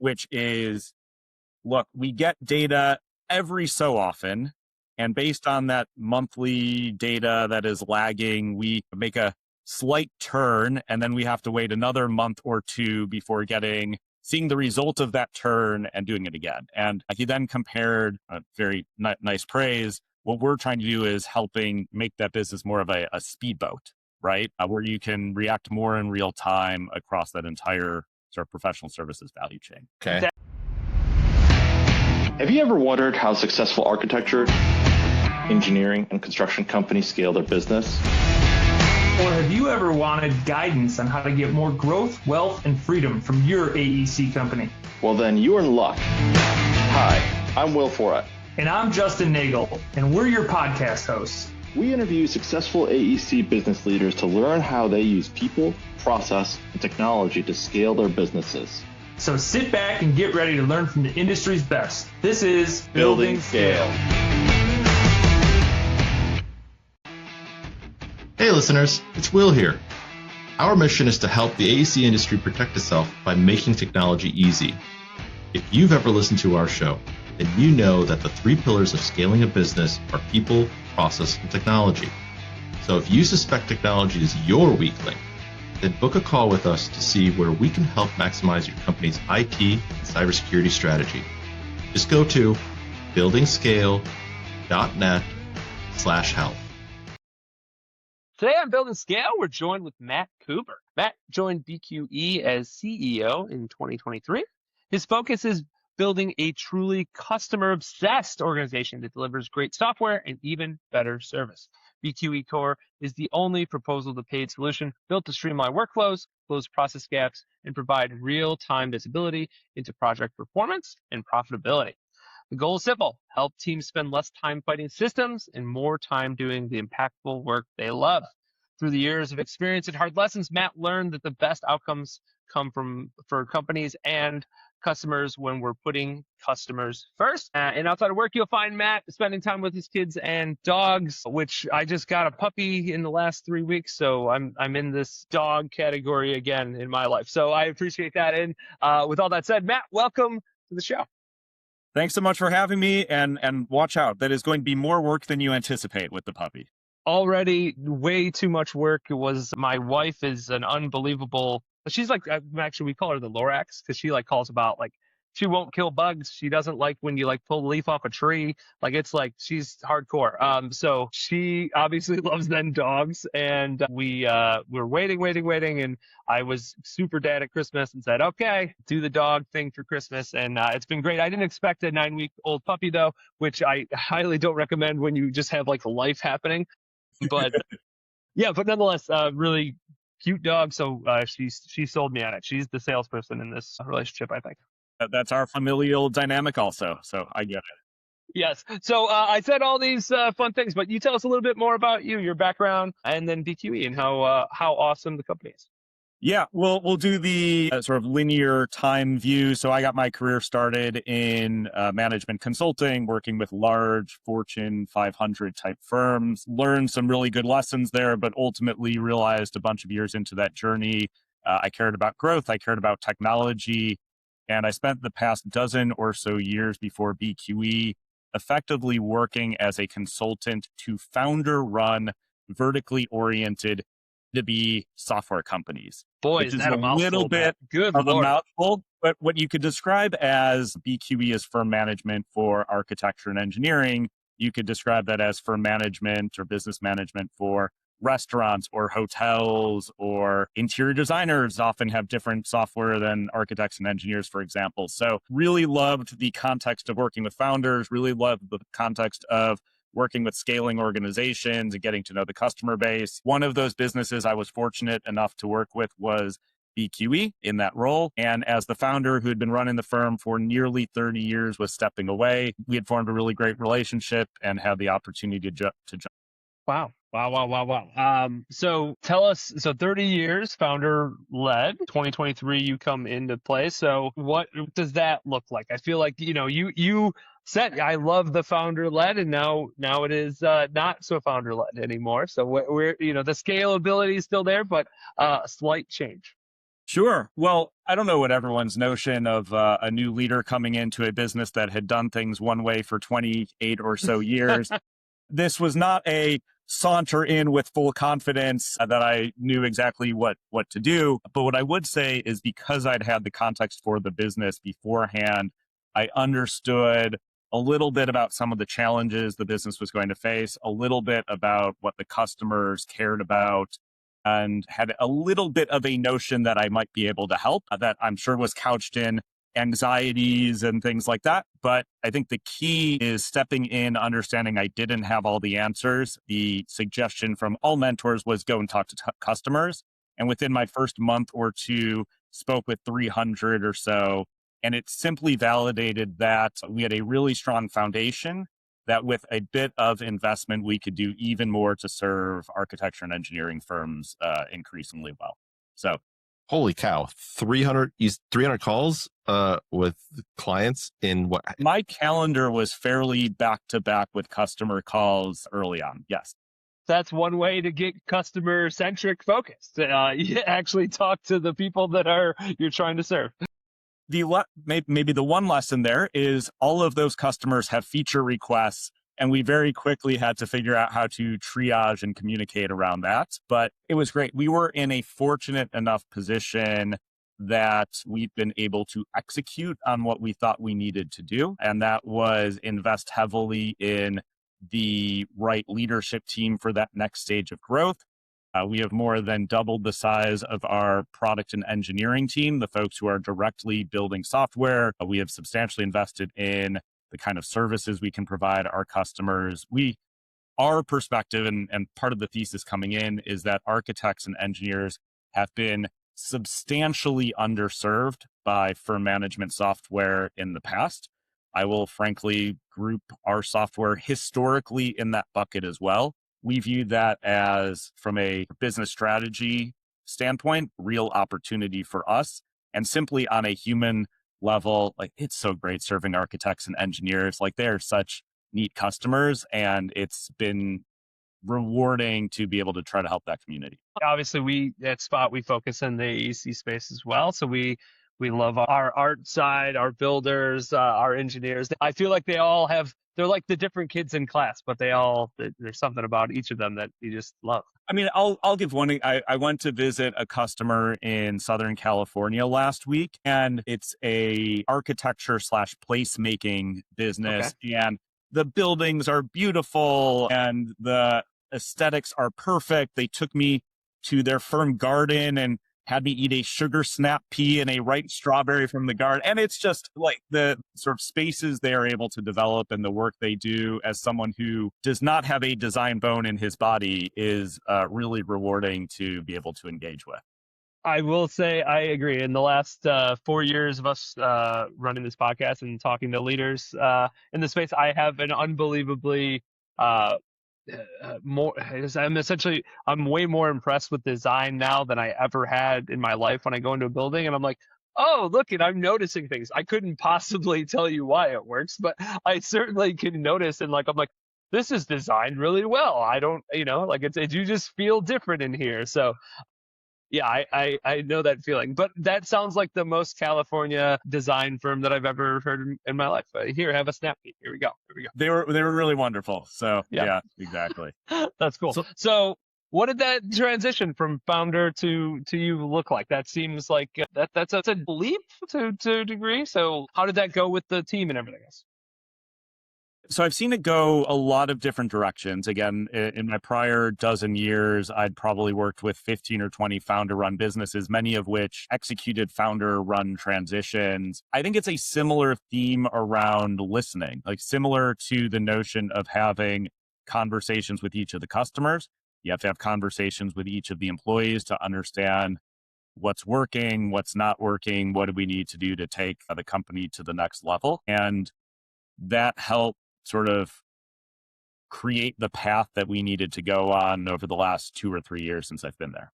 which is, look, we get data every so often. And based on that monthly data that is lagging, we make a slight turn, and then we have to wait another month or two before seeing the result of that turn and doing it again. And he then compared, very nice praise, what we're trying to do is helping make that business more of a speedboat, right? Where you can react more in real time across that entire sort of professional services value chain. Okay. Have you ever wondered how successful architecture, engineering, and construction companies scale their business? Or have you ever wanted guidance on how to get more growth, wealth, and freedom from your AEC company? Well, then you're in luck. Hi, I'm Will Forat. And I'm Justin Nagel, and we're your podcast hosts. We interview successful AEC business leaders to learn how they use people, process, and technology to scale their businesses. So sit back and get ready to learn from the industry's best. This is Building Scale. Hey listeners, it's Will here. Our mission is to help the AEC industry protect itself by making technology easy. If you've ever listened to our show, then you know that the three pillars of scaling a business are people, process, and technology. So if you suspect technology is your weak link, then book a call with us to see where we can help maximize your company's IT and cybersecurity strategy. Just go to buildingscale.net/help. Today on Building Scale, we're joined with Matt Cooper. Matt joined BQE as CEO in 2023. His focus is building a truly customer-obsessed organization that delivers great software and even better service. BQE Core is the only proposal-to-paid solution built to streamline workflows, close process gaps, and provide real-time visibility into project performance and profitability. The goal is simple: help teams spend less time fighting systems and more time doing the impactful work they love. Through the years of experience and hard lessons, Matt learned that the best outcomes come for companies and customers when we're putting customers first. And outside of work, you'll find Matt spending time with his kids and dogs, which I just got a puppy in the last 3 weeks. So I'm in this dog category again in my life. So I appreciate that. And with all that said, Matt, welcome to the show. Thanks so much for having me, and watch out. That is going to be more work than you anticipate with the puppy. Already way too much work. My wife is an unbelievable, she's like, actually we call her the Lorax, because she calls about she won't kill bugs. She doesn't like when you pull a leaf off a tree. It's she's hardcore. So she obviously loves them dogs, and we're waiting. And I was super dad at Christmas and said, okay, do the dog thing for Christmas. And it's been great. I didn't expect a 9-week-old puppy though, which I highly don't recommend when you just have life happening. But yeah, but nonetheless, really cute dog. So she sold me on it. She's the salesperson in this relationship, I think. That's our familial dynamic also, so I get it. Yes. So I said all these fun things, but you tell us a little bit more about you, your background, and then BQE and how awesome the company is. Yeah, we'll do the sort of linear time view. So I got my career started in management consulting, working with large Fortune 500 type firms, learned some really good lessons there, but ultimately realized a bunch of years into that journey, I cared about growth, I cared about technology. And I spent the past dozen or so years before BQE effectively working as a consultant to founder-run, vertically oriented B2B software companies. Boy, which is a little bit Good of Lord. a mouthful, but what you could describe as BQE is firm management for architecture and engineering, you could describe that as firm management or business management for restaurants or hotels, or interior designers often have different software than architects and engineers, for example. So really loved the context of working with founders, really loved the context of working with scaling organizations and getting to know the customer base. One of those businesses I was fortunate enough to work with was BQE in that role. And as the founder who had been running the firm for nearly 30 years was stepping away, we had formed a really great relationship and had the opportunity to jump. Wow. So tell us, 30 years founder led, 2023, you come into play. So what does that look like? I feel like, you said, I love the founder led, and now it is not so founder led anymore. So we're the scalability is still there, but a slight change. Sure. Well, I don't know what everyone's notion of a new leader coming into a business that had done things one way for 28 or so years. This was not a saunter in with full confidence that I knew exactly what to do. But what I would say is because I'd had the context for the business beforehand, I understood a little bit about some of the challenges the business was going to face, a little bit about what the customers cared about, and had a little bit of a notion that I might be able to help that I'm sure was couched in anxieties and things like that. But I think the key is stepping in, understanding I didn't have all the answers. The suggestion from all mentors was go and talk to customers. And within my first month or two, spoke with 300 or so. And it simply validated that we had a really strong foundation, that with a bit of investment, we could do even more to serve architecture and engineering firms increasingly well. So, holy cow, 300 calls with clients in what? My calendar was fairly back to back with customer calls early on. Yes. That's one way to get customer-centric focused. You actually talk to the people that you're trying to serve. Maybe the one lesson there is all of those customers have feature requests, and we very quickly had to figure out how to triage and communicate around that. But it was great. We were in a fortunate enough position that we've been able to execute on what we thought we needed to do. And that was invest heavily in the right leadership team for that next stage of growth. We have more than doubled the size of our product and engineering team, the folks who are directly building software. We have substantially invested in the kind of services we can provide our customers. Our perspective and part of the thesis coming in is that architects and engineers have been substantially underserved by firm management software in the past. I will frankly group our software historically in that bucket as well. We view that as, from a business strategy standpoint, real opportunity for us. And simply on a human level, like, it's so great serving architects and engineers. Like, they are such neat customers, and it's been rewarding to be able to try to help that community. Obviously, we at Spot, we focus in the AEC space as well. So we love our art side, our builders, our engineers. I feel like they're like the different kids in class, but there's something about each of them that you just love. I mean, I'll give one. I went to visit a customer in Southern California last week, and it's a architecture / placemaking business. Okay. And the buildings are beautiful and the aesthetics are perfect. They took me to their firm garden and had me eat a sugar snap pea and a ripe strawberry from the garden. And it's just like the sort of spaces they are able to develop and the work they do as someone who does not have a design bone in his body is really rewarding to be able to engage with. I will say I agree. In the last 4 years of us running this podcast and talking to leaders in the space, I have an unbelievably I'm way more impressed with design now than I ever had in my life when I go into a building and I'm like, oh, look, and I'm noticing things. I couldn't possibly tell you why it works, but I certainly can notice. And I'm like, this is designed really well. I don't, you just feel different in here. So yeah, I know that feeling, but that sounds like the most California design firm that I've ever heard in my life. Here, have a snap peek. Here we go. They were really wonderful. So yeah exactly. That's cool. So what did that transition from founder to you look like? That seems like that's a leap to a degree. So how did that go with the team and everything else? So I've seen it go a lot of different directions. Again, in my prior dozen years, I'd probably worked with 15 or 20 founder-run businesses, many of which executed founder-run transitions. I think it's a similar theme around listening, like similar to the notion of having conversations with each of the customers. You have to have conversations with each of the employees to understand what's working, what's not working, what do we need to do to take the company to the next level. And that helped sort of create the path that we needed to go on over the last 2 or 3 years since I've been there.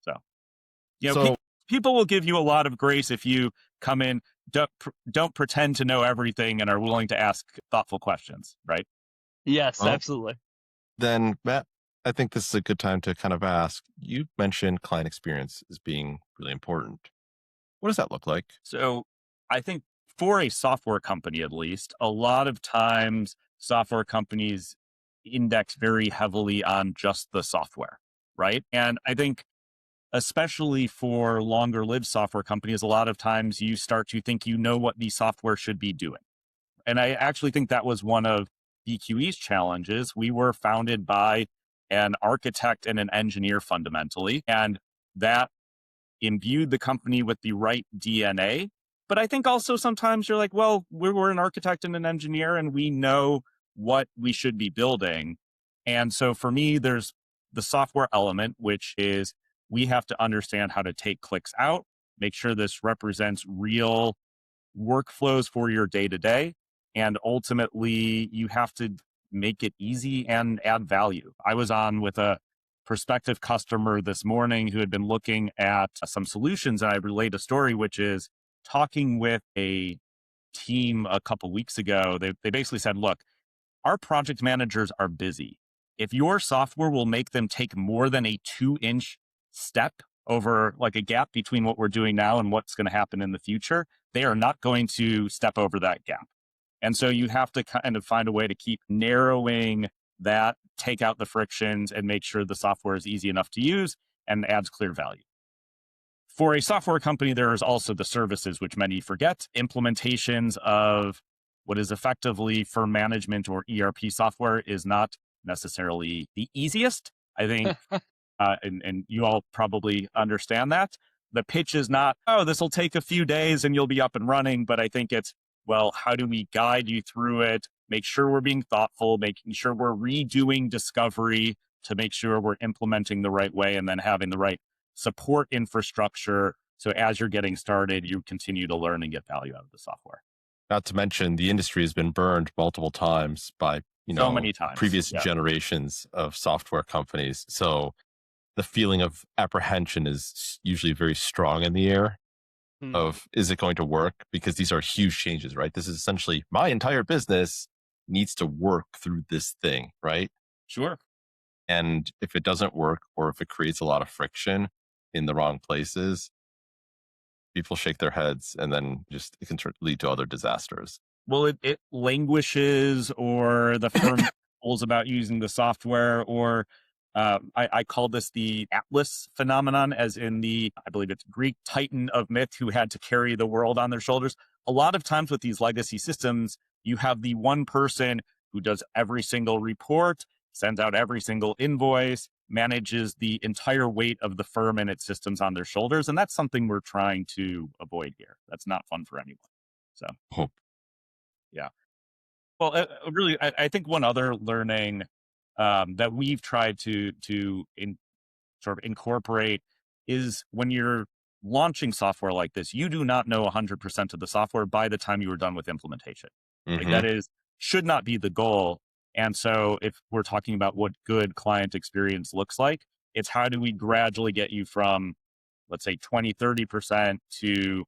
So, people will give you a lot of grace if you come in, don't pretend to know everything and are willing to ask thoughtful questions, right? Yes, absolutely. Then Matt, I think this is a good time to kind of ask. You mentioned client experience as being really important. What does that look like? So I think for a software company, at least, a lot of times software companies index very heavily on just the software, right? And I think especially for longer lived software companies, a lot of times you start to think you know what the software should be doing. And I actually think that was one of BQE's challenges. We were founded by an architect and an engineer fundamentally, and that imbued the company with the right DNA. But I think also sometimes you're like, well, we're an architect and an engineer, and we know what we should be building. And so for me, there's the software element, which is we have to understand how to take clicks out, make sure this represents real workflows for your day to day. And ultimately, you have to make it easy and add value. I was on with a prospective customer this morning who had been looking at some solutions. And I relayed a story, which is talking with a team a couple weeks ago. They basically said, look, our project managers are busy. If your software will make them take more than a 2-inch step over like a gap between what we're doing now and what's going to happen in the future, they are not going to step over that gap. And so you have to kind of find a way to keep narrowing that, take out the frictions, and make sure the software is easy enough to use and adds clear value. For a software company, there is also the services, which many forget. Implementations of what is effectively firm management or ERP software is not necessarily the easiest. I think, and you all probably understand that. The pitch is not, oh, this will take a few days and you'll be up and running. But I think it's, well, how do we guide you through it? Make sure we're being thoughtful, making sure we're redoing discovery to make sure we're implementing the right way, and then having the right support infrastructure. So as you're getting started, you continue to learn and get value out of the software. Not to mention the industry has been burned multiple times by, so many times, previous generations of software companies. So the feeling of apprehension is usually very strong in the air of, is it going to work? Because these are huge changes, right? This is essentially my entire business needs to work through this thing, right? Sure. And if it doesn't work, or if it creates a lot of friction in the wrong places, people shake their heads, and then just it can lead to other disasters. Well, it languishes, or the firm knows about using the software, or I call this the Atlas phenomenon, as in I believe it's Greek titan of myth who had to carry the world on their shoulders. A lot of times with these legacy systems, you have the one person who does every single report, sends out every single invoice, manages the entire weight of the firm and its systems on their shoulders. And that's something we're trying to avoid here. That's not fun for anyone. So, yeah. Well, really, I think one other learning that we've tried to sort of incorporate is when you're launching software like this, you do not know 100% of the software by the time you are done with implementation. Like that should not be the goal. And so if we're talking about what good client experience looks like, it's how do we gradually get you from, let's say 20, 30% to,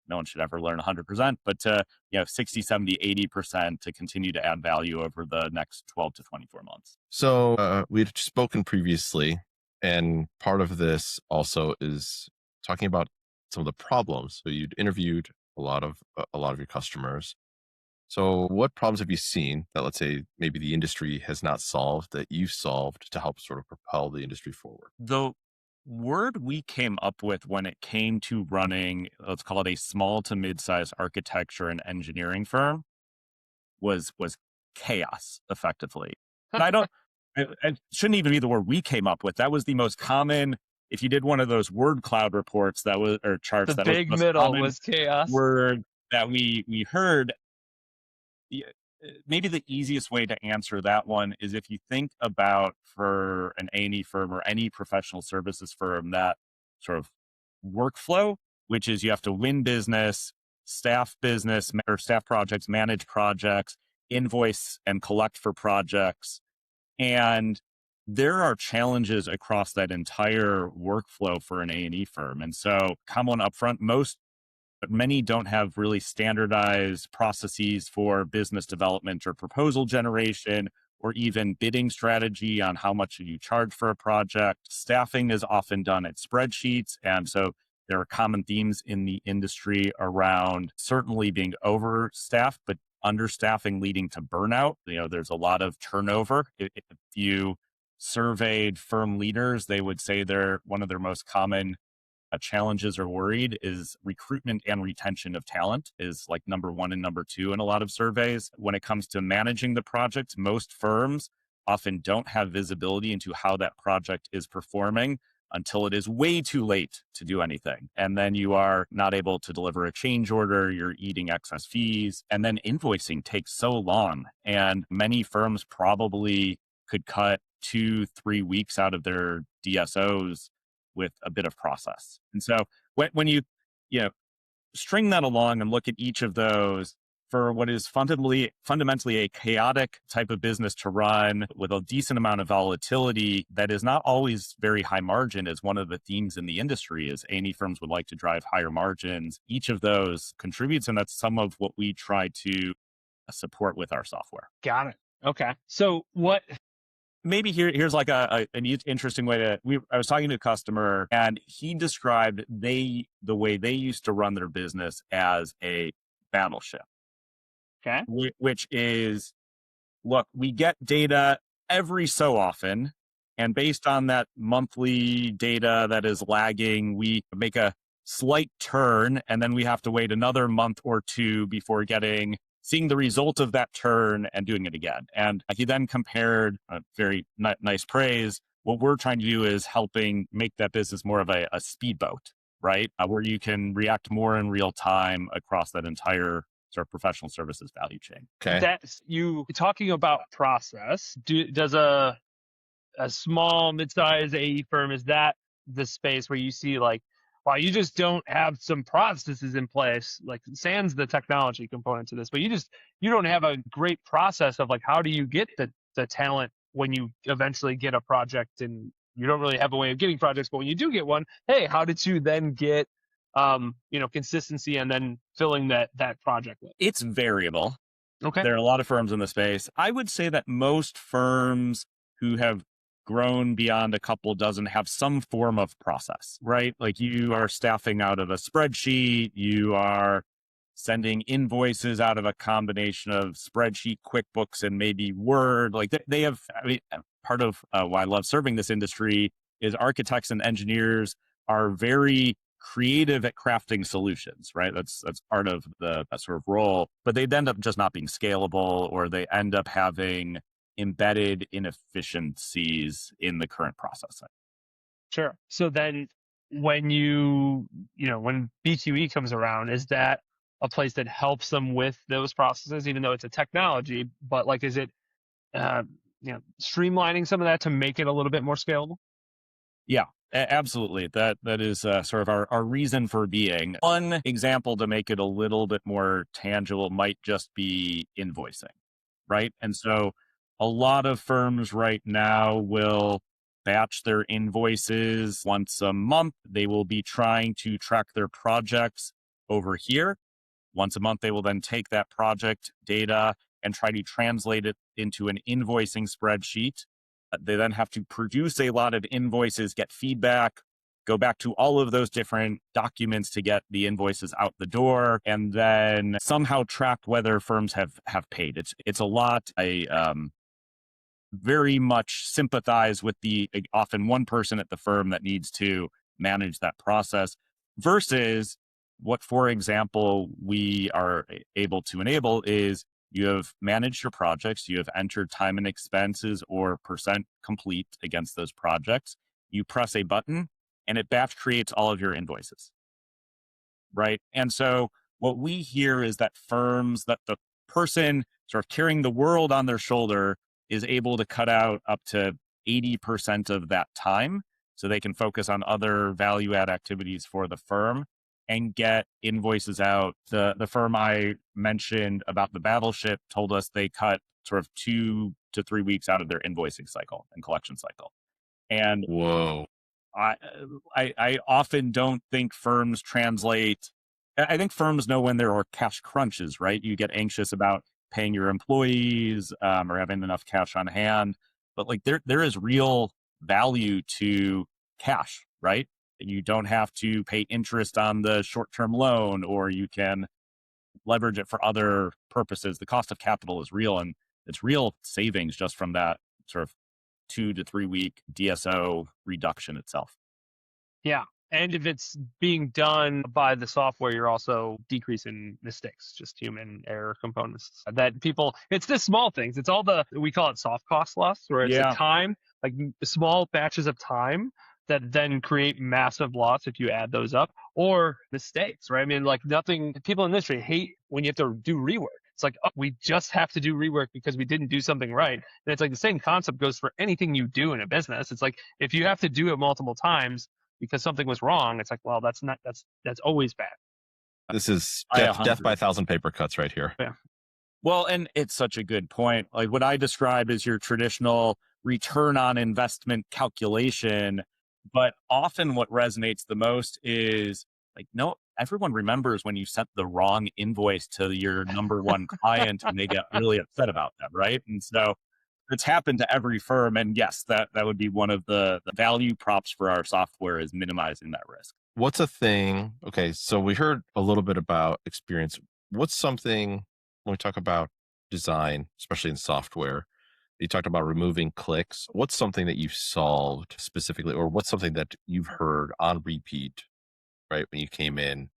no one should ever learn 100%, but to 60, 70, 80% to continue to add value over the next 12 to 24 months. So we'd spoken previously, and part of this also is talking about some of the problems. So you'd interviewed a lot of your customers. So what problems have you seen that, let's say, maybe the industry has not solved that you've solved to help sort of propel the industry forward? The word we came up with when it came to running, let's call it a small to mid-size architecture and engineering firm, was chaos, effectively. And I shouldn't even be the word we came up with. That was the most common. If you did one of those word cloud reports, that was, or charts, The that big was the most middle common was chaos. word that we heard. Maybe the easiest way to answer that one is if you think about, for an A&E firm or any professional services firm, that sort of workflow, which is you have to win business, staff projects, manage projects, invoice and collect for projects. And there are challenges across that entire workflow for an A&E firm. And so come on upfront, but many don't have really standardized processes for business development or proposal generation or even bidding strategy on how much you charge for a project. Staffing is often done at spreadsheets. And so there are common themes in the industry around certainly being overstaffed, but understaffing leading to burnout. There's a lot of turnover. If you surveyed firm leaders, they would say one of their most common challenges or worried is recruitment and retention of talent is like number one and number two in a lot of surveys. When it comes to managing the project, most firms often don't have visibility into how that project is performing until it is way too late to do anything. And then you are not able to deliver a change order, you're eating excess fees, and then invoicing takes so long. And many firms probably could cut 2-3 weeks out of their DSOs with a bit of process. And so when you string that along and look at each of those for what is fundamentally a chaotic type of business to run with a decent amount of volatility that is not always very high margin, as one of the themes in the industry is A&E firms would like to drive higher margins. Each of those contributes, and that's some of what we try to support with our software. Got it. Okay. So what... Maybe here's like an interesting way I was talking to a customer and he described the way they used to run their business as a battleship. Okay. Which is, look, we get data every so often, and based on that monthly data that is lagging, we make a slight turn, and then we have to wait another month or two before seeing the result of that turn and doing it again. And he then compared a very nice praise. What we're trying to do is helping make that business more of a speedboat, right? Where you can react more in real time across that entire sort of professional services value chain. Okay. That's you talking about process. Does a small, mid-sized AE firm, is that the space where you see like, wow, you just don't have some processes in place, like sans the technology component to this, but you don't have a great process of like, how do you get the talent when you eventually get a project, and you don't really have a way of getting projects, but when you do get one, hey, how did you then get, consistency and then filling that project with? It's variable. Okay. There are a lot of firms in the space. I would say that most firms who have grown beyond a couple dozen have some form of process, right? Like you are staffing out of a spreadsheet, you are sending invoices out of a combination of spreadsheet, QuickBooks, and maybe Word. Like they have, part of why I love serving this industry is architects and engineers are very creative at crafting solutions, right? That's part of that sort of role, but they end up just not being scalable, or they end up having embedded inefficiencies in the current processing. Sure. So then when when BQE comes around, is that a place that helps them with those processes, even though it's a technology, but like, is it, streamlining some of that to make it a little bit more scalable? Yeah, absolutely. That is sort of our reason for being. One example to make it a little bit more tangible might just be invoicing, right? And so a lot of firms right now will batch their invoices once a month. They will be trying to track their projects over here. Once a month, they will then take that project data and try to translate it into an invoicing spreadsheet. They then have to produce a lot of invoices, get feedback, go back to all of those different documents to get the invoices out the door, and then somehow track whether firms have paid. It's a lot. I very much sympathize with the often one person at the firm that needs to manage that process versus what, for example, we are able to enable is you have managed your projects, you have entered time and expenses or percent complete against those projects. You press a button and it batch creates all of your invoices, right? And so what we hear is that firms, that the person sort of carrying the world on their shoulder is able to cut out up to 80% of that time so they can focus on other value add activities for the firm and get invoices out. The firm I mentioned about the battleship told us they cut sort of 2 to 3 weeks out of their invoicing cycle and collection cycle. And whoa, I often don't think firms translate. I think firms know when there are cash crunches, right? You get anxious about paying your employees or having enough cash on hand. But like there is real value to cash, right? You don't have to pay interest on the short-term loan, or you can leverage it for other purposes. The cost of capital is real, and it's real savings just from that sort of 2 to 3 week DSO reduction itself. Yeah. And if it's being done by the software, you're also decreasing mistakes, just human error components that people, it's the small things. It's all we call it soft cost loss, where it's the time, like small batches of time that then create massive loss if you add those up, or mistakes, right? I mean, like nothing, people in the industry hate when you have to do rework. It's like, oh, we just have to do rework because we didn't do something right. And it's like the same concept goes for anything you do in a business. It's like, if you have to do it multiple times because something was wrong, it's like, well, that's always bad. This is death by 1,000 paper cuts right here. Yeah. Well, and it's such a good point. Like what I describe as your traditional return on investment calculation, but often what resonates the most is like, no, everyone remembers when you sent the wrong invoice to your number one client and they get really upset about that, right? And so it's happened to every firm. And yes, that would be one of the value props for our software, is minimizing that risk. What's a thing? Okay, so we heard a little bit about experience. What's something when we talk about design, especially in software? You talked about removing clicks. What's something that you've solved specifically, or what's something that you've heard on repeat, right, when you came in,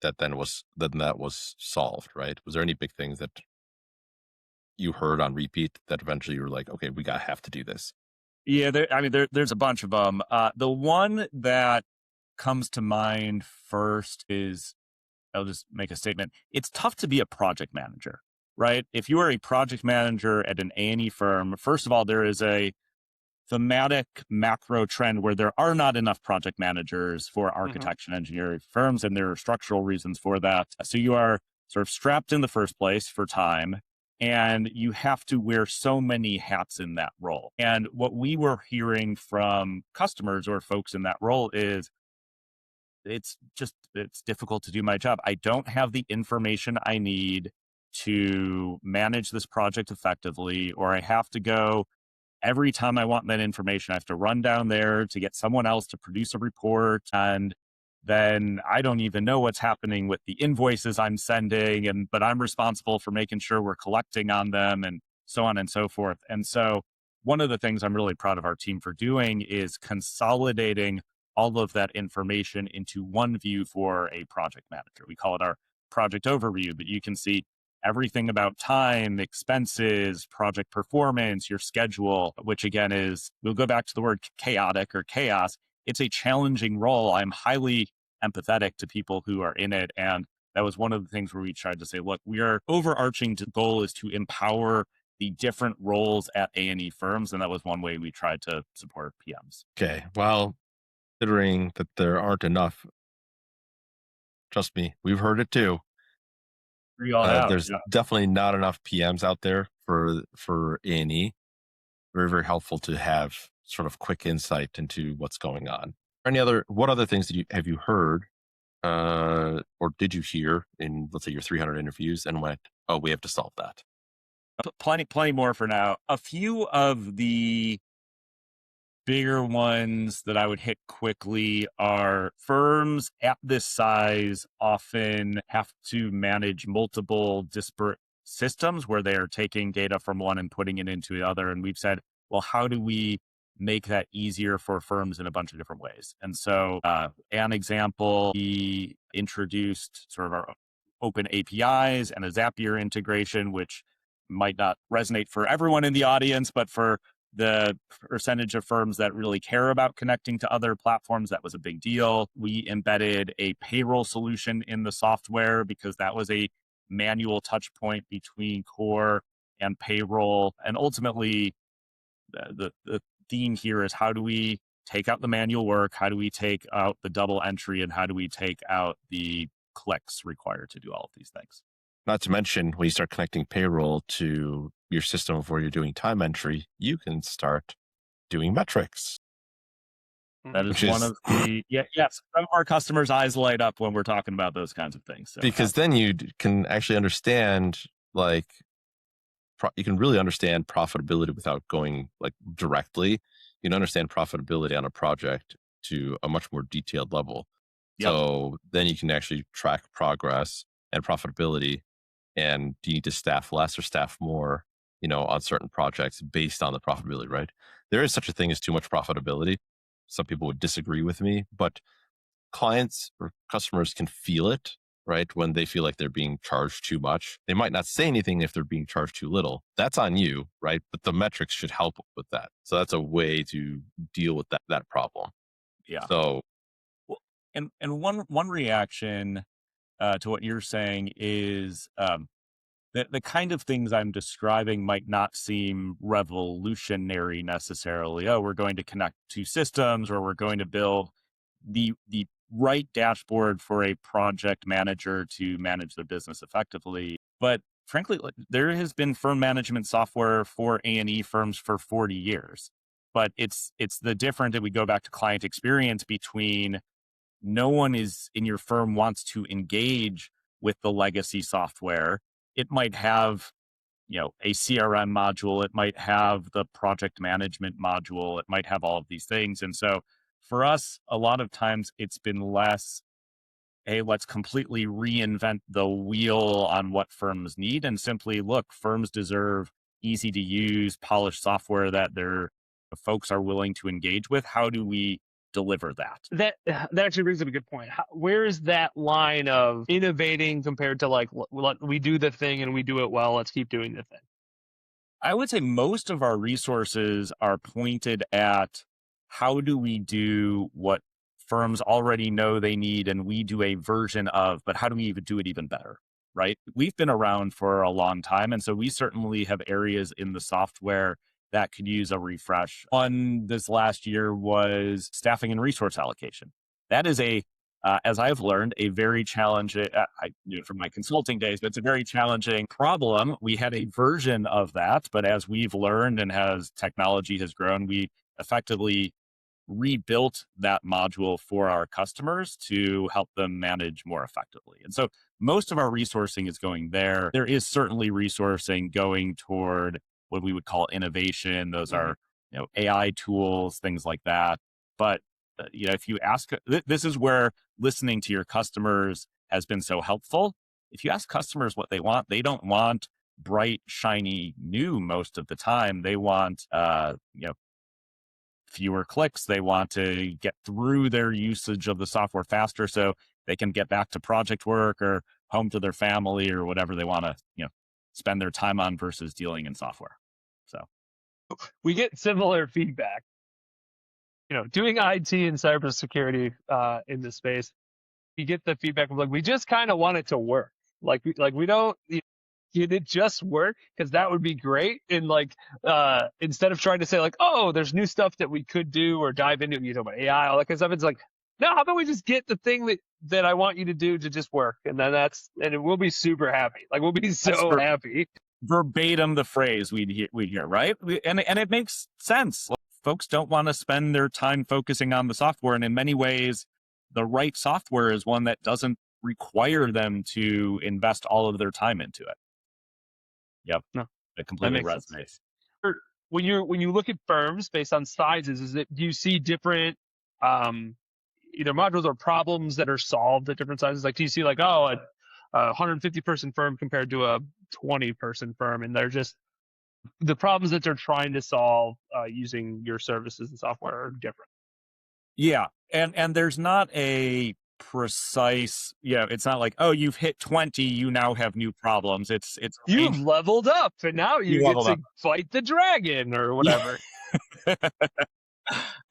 that was solved, right? Was there any big things that you heard on repeat that eventually you were like, okay, have to do this? Yeah, there's a bunch of them. The one that comes to mind first is, I'll just make a statement. It's tough to be a project manager, right? If you are a project manager at an A&E firm, first of all, there is a thematic macro trend where there are not enough project managers for architecture and engineering firms, and there are structural reasons for that. So you are sort of strapped in the first place for time, and you have to wear so many hats in that role. And what we were hearing from customers or folks in that role is, it's difficult to do my job. I don't have the information I need to manage this project effectively, or I have to go every time I want that information. I have to run down there to get someone else to produce a report. And then I don't even know what's happening with the invoices I'm sending, but I'm responsible for making sure we're collecting on them, and so on and so forth. And so one of the things I'm really proud of our team for doing is consolidating all of that information into one view for a project manager. We call it our project overview, but you can see everything about time, expenses, project performance, your schedule, which again is, we'll go back to the word chaotic or chaos. It's a challenging role. I'm highly empathetic to people who are in it. And that was one of the things where we tried to say, look, our overarching goal is to empower the different roles at A&E firms. And that was one way we tried to support PMs. Okay. Well, considering that there aren't enough, trust me, we've heard it too. There's definitely not enough PMs out there for A&E. Very, very helpful to have sort of quick insight into what's going on. What other things have you heard, or did you hear in, let's say, your 300 interviews and went, oh, we have to solve that? Plenty more for now. A few of the bigger ones that I would hit quickly are, firms at this size often have to manage multiple disparate systems where they are taking data from one and putting it into the other. And we've said, well, how do we make that easier for firms in a bunch of different ways? And so an example, we introduced sort of our open APIs and a Zapier integration, which might not resonate for everyone in the audience, but for the percentage of firms that really care about connecting to other platforms, that was a big deal. We embedded a payroll solution in the software because that was a manual touch point between core and payroll. And ultimately, the theme here is, how do we take out the manual work? How do we take out the double entry? And how do we take out the clicks required to do all of these things? Not to mention, when you start connecting payroll to your system of where you're doing time entry, you can start doing metrics. That is one of the, yes, some of our customers' eyes light up when we're talking about those kinds of things. So, because then you can actually understand, like, you can really understand profitability without going like directly. You can understand profitability on a project to a much more detailed level. Yep. So then you can actually track progress and profitability. And do you need to staff less or staff more, on certain projects based on the profitability, right? There is such a thing as too much profitability. Some people would disagree with me, but clients or customers can feel it, right? When they feel like they're being charged too much. They might not say anything if they're being charged too little. That's on you, right? But the metrics should help with that. So that's a way to deal with that problem. Yeah. So, Well, and one reaction to what you're saying is the kind of things I'm describing might not seem revolutionary necessarily. Oh, we're going to connect two systems, or we're going to build the right dashboard for a project manager to manage their business effectively. But frankly, there has been firm management software for A&E firms for 40 years. But it's the different that we go back to client experience between no one is in your firm wants to engage with the legacy software. It might have, a CRM module. It might have the project management module. It might have all of these things. And so for us, a lot of times it's been less, hey, let's completely reinvent the wheel on what firms need, and simply look, firms deserve easy to use, polished software that their folks are willing to engage with. How do we deliver that? That actually brings up a good point. Where is that line of innovating compared to like, we do the thing and we do it well, let's keep doing the thing? I would say most of our resources are pointed at how do we do what firms already know they need and we do a version of, but how do we even do it even better, right? We've been around for a long time, and so we certainly have areas in the software that could use a refresh. One this last year was staffing and resource allocation. That is as I've learned, a very challenging, I knew it from my consulting days, but it's a very challenging problem. We had a version of that, but as we've learned and as technology has grown, we effectively rebuilt that module for our customers to help them manage more effectively. And so most of our resourcing is going there. There is certainly resourcing going toward what we would call innovation. Those are, AI tools, things like that. But if you ask, this is where listening to your customers has been so helpful. If you ask customers what they want, they don't want bright, shiny, new most of the time. They want, fewer clicks. They want to get through their usage of the software faster so they can get back to project work or home to their family or whatever they want to, spend their time on versus dealing in software. So we get similar feedback. Doing IT and cybersecurity in this space, you get the feedback of like, we just kind of want it to work. Like we don't, can it just work? Because that would be great. And instead of trying to say like, oh, there's new stuff that we could do or dive into, you know, about AI, all that kind of stuff. It's like, no, how about we just get the thing that I want you to do to just work? And then and we'll be super happy. Like we'll be so happy. Verbatim the phrase we'd hear, right? And it makes sense. Folks don't want to spend their time focusing on the software. And in many ways, the right software is one that doesn't require them to invest all of their time into it. Yep. No, it completely resonates. When you look at firms based on sizes, do you see different either modules or problems that are solved at different sizes? Like, do you see like, a 150 person firm compared to a 20 person firm, and they're just the problems that they're trying to solve using your services and software are different? Yeah. And there's not a precise, it's not like, oh, you've hit 20, you now have new problems. It's you've leveled up and now you get to fight the dragon or whatever.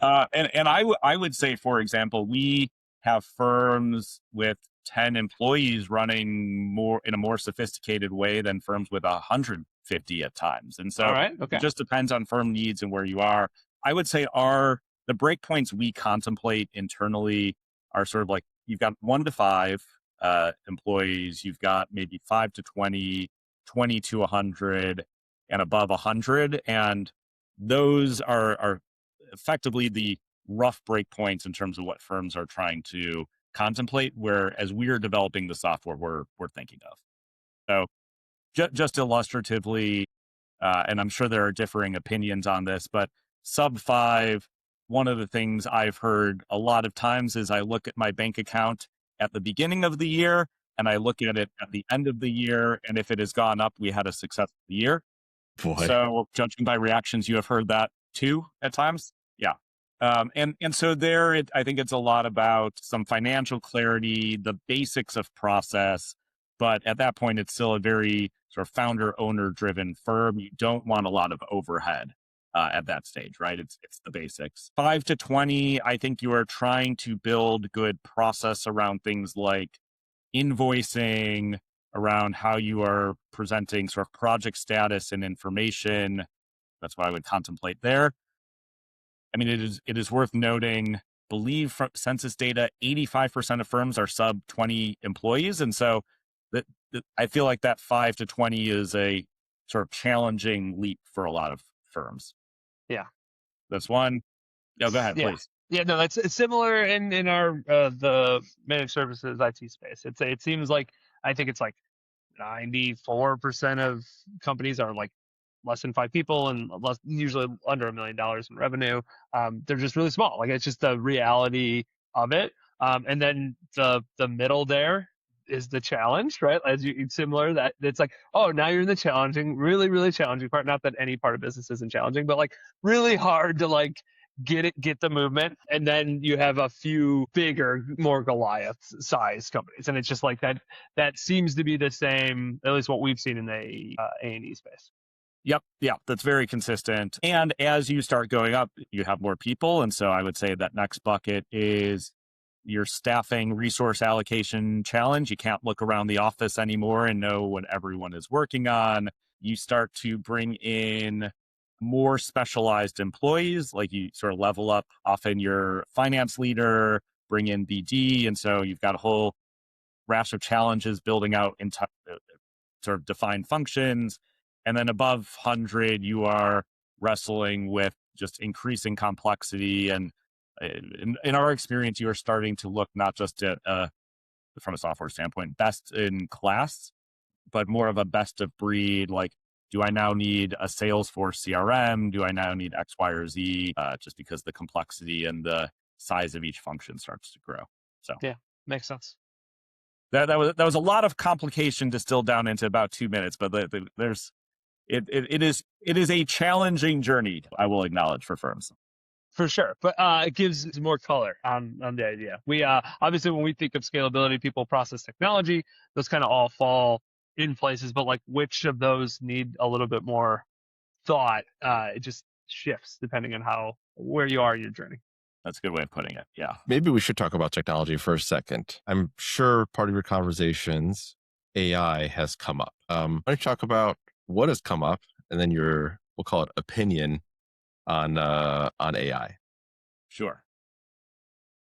And I would say, for example, we have firms with 10 employees running more in a more sophisticated way than firms with 150 at times. And so it just depends on firm needs and where you are. I would say the breakpoints we contemplate internally are sort of like, you've got 1 to 5 employees, you've got maybe 5 to 20, 20 to 100, and above 100. And those are effectively the rough breakpoints in terms of what firms are trying to contemplate, where as we are developing the software we're thinking of. So just illustratively, and I'm sure there are differing opinions on this, but sub 5, one of the things I've heard a lot of times is I look at my bank account at the beginning of the year and I look at it at the end of the year. And if it has gone up, we had a successful year. Boy. So judging by reactions, you have heard that too at times. Yeah. And so there, I think it's a lot about some financial clarity, the basics of process. But at that point, it's still a very sort of founder owner driven firm. You don't want a lot of overhead at that stage, right? It's the basics. 5 to 20, I think you are trying to build good process around things like invoicing, around how you are presenting sort of project status and information. That's what I would contemplate there. I mean, it is worth noting, believe from census data, 85% of firms are sub 20 employees. And so I feel like that 5 to 20 is a sort of challenging leap for a lot of firms. Yeah. That's one. No, go ahead, Yeah. please. Yeah, no, it's similar in our the managed services IT space. It seems like I think it's like 94% of companies are like less than 5 people and usually under $1 million in revenue. They're just really small. Like it's just the reality of it. And then the middle there is the challenge, right? Similar that it's like, oh, now you're in the challenging, really, really challenging part. Not that any part of business isn't challenging, but like really hard to like get the movement. And then you have a few bigger, more Goliath size companies. And it's just like that seems to be the same, at least what we've seen in the A&E space. Yep. Yeah. That's very consistent. And as you start going up, you have more people. And so I would say that next bucket is your staffing resource allocation challenge. You can't look around the office anymore and know what everyone is working on. You start to bring in more specialized employees, like you sort of level up often your finance leader, bring in BD. And so you've got a whole rash of challenges building out into sort of defined functions. And then above 100, you are wrestling with just increasing complexity. And in our experience, you are starting to look not just at, from a software standpoint, best in class, but more of a best of breed. Like, do I now need a Salesforce CRM? Do I now need X, Y, or Z? Just because the complexity and the size of each function starts to grow. So yeah, makes sense. That was a lot of complication distilled down into about 2 minutes, but there's it is a challenging journey, I will acknowledge, for firms. For sure, but it gives more color on the idea. We obviously, when we think of scalability, people, process, technology, those kind of all fall in places, but like which of those need a little bit more thought? It just shifts depending on where you are in your journey. That's a good way of putting it. Yeah. Maybe we should talk about technology for a second. I'm sure part of your conversations, AI has come up. Why don't you talk about what has come up, and then we'll call it opinion on AI. Sure.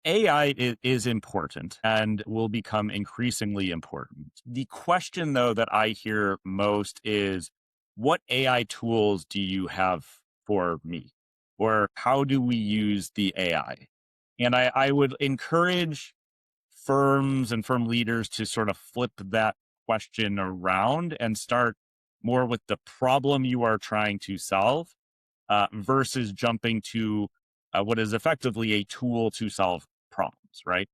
AI is important and will become increasingly important. The question, though, that I hear most is, what AI tools do you have for me? Or how do we use the AI? And I would encourage firms and firm leaders to sort of flip that question around and start more with the problem you are trying to solve versus jumping to what is effectively a tool to solve problems, right?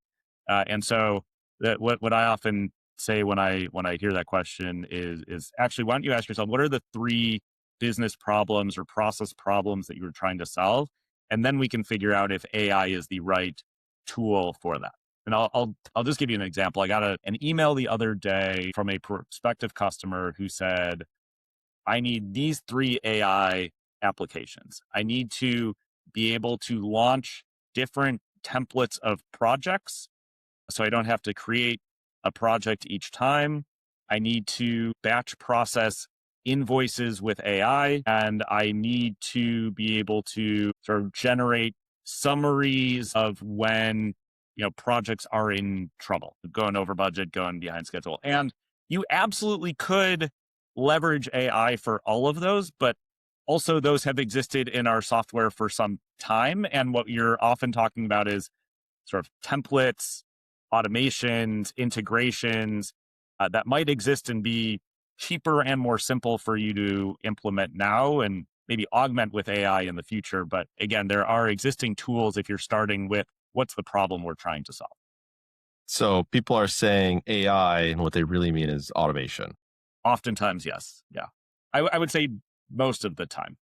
And so what I often say when I hear that question is actually, why don't you ask yourself, what are the 3 business problems or process problems that you're trying to solve? And then we can figure out if AI is the right tool for that. And I'll just give you an example. I got an email the other day from a prospective customer who said, I need these 3 AI applications. I need to be able to launch different templates of projects so I don't have to create a project each time. I need to batch process invoices with AI, and I need to be able to sort of generate summaries of when projects are in trouble, going over budget, going behind schedule. And you absolutely could leverage AI for all of those, but also those have existed in our software for some time. And what you're often talking about is sort of templates, automations, integrations that might exist and be cheaper and more simple for you to implement now and maybe augment with AI in the future. But again, there are existing tools if you're starting with what's the problem we're trying to solve. So people are saying AI, and what they really mean is automation. Oftentimes, yes. Yeah. I would say most of the time.